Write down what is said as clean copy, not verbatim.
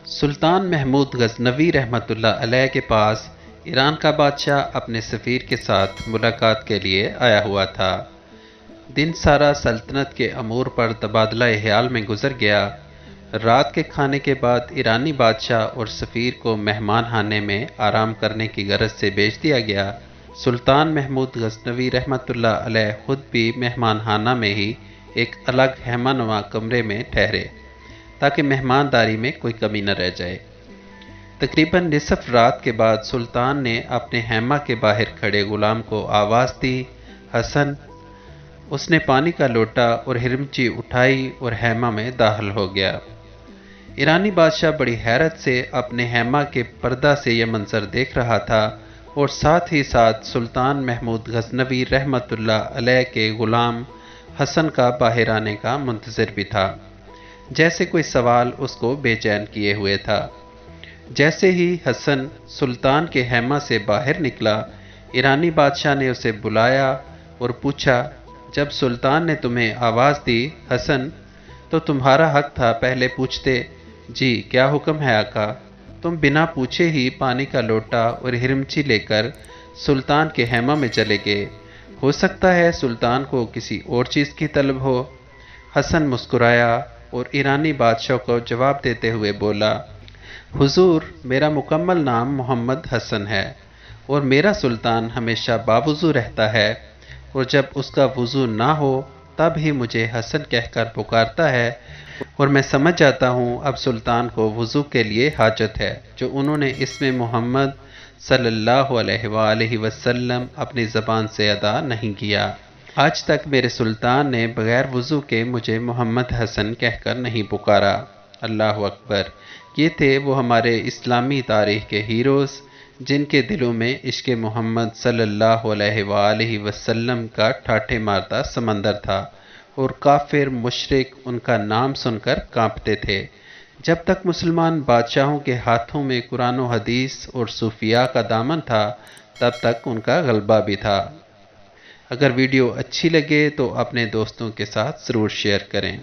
سلطان محمود غزنوی رحمۃ اللہ علیہ کے پاس ایران کا بادشاہ اپنے سفیر کے ساتھ ملاقات کے لیے آیا ہوا تھا۔ دن سارا سلطنت کے امور پر تبادلہ خیال میں گزر گیا۔ رات کے کھانے کے بعد ایرانی بادشاہ اور سفیر کو مہمان خانے میں آرام کرنے کی غرض سے بھیج دیا گیا۔ سلطان محمود غزنوی رحمۃ اللہ علیہ خود بھی مہمان خانہ میں ہی ایک الگ خیمہ نما کمرے میں ٹھہرے تاکہ مہمانداری میں کوئی کمی نہ رہ جائے۔ تقریباً نصف رات کے بعد سلطان نے اپنے خیمہ کے باہر کھڑے غلام کو آواز دی، حسن! اس نے پانی کا لوٹا اور ہرمچی اٹھائی اور خیمہ میں داخل ہو گیا۔ ایرانی بادشاہ بڑی حیرت سے اپنے خیمہ کے پردہ سے یہ منظر دیکھ رہا تھا اور ساتھ ہی ساتھ سلطان محمود غزنوی رحمۃ اللہ علیہ کے غلام حسن کا باہر آنے کا منتظر بھی تھا، جیسے کوئی سوال اس کو بے چین کیے ہوئے تھا۔ جیسے ہی حسن سلطان کے خیمہ سے باہر نکلا، ایرانی بادشاہ نے اسے بلایا اور پوچھا، جب سلطان نے تمہیں آواز دی حسن، تو تمہارا حق تھا پہلے پوچھتے۔ جی کیا حکم ہے آقا؟ تم بنا پوچھے ہی پانی کا لوٹا اور ہرمچی لے کر سلطان کے خیمہ میں چلے گئے۔ ہو سکتا ہے سلطان کو کسی اور چیز کی طلب ہو۔ حسن مسکرایا اور ایرانی بادشاہ کو جواب دیتے ہوئے بولا، حضور، میرا مکمل نام محمد حسن ہے اور میرا سلطان ہمیشہ باوضو رہتا ہے، اور جب اس کا وضو نہ ہو تب ہی مجھے حسن کہہ کر پکارتا ہے، اور میں سمجھ جاتا ہوں اب سلطان کو وضو کے لیے حاجت ہے، جو انہوں نے اسم محمد صلی اللہ علیہ وآلہ وسلم اپنی زبان سے ادا نہیں کیا۔ آج تک میرے سلطان نے بغیر وضو کے مجھے محمد حسن کہہ کر نہیں پکارا۔ اللہ اکبر! یہ تھے وہ ہمارے اسلامی تاریخ کے ہیروز جن کے دلوں میں عشق محمد صلی اللہ علیہ وآلہ وسلم کا ٹھاٹھے مارتا سمندر تھا، اور کافر مشرک ان کا نام سن کر کانپتے تھے۔ جب تک مسلمان بادشاہوں کے ہاتھوں میں قرآن و حدیث اور صوفیاء کا دامن تھا، تب تک ان کا غلبہ بھی تھا۔ اگر ویڈیو اچھی لگے تو اپنے دوستوں کے ساتھ ضرور شیئر کریں۔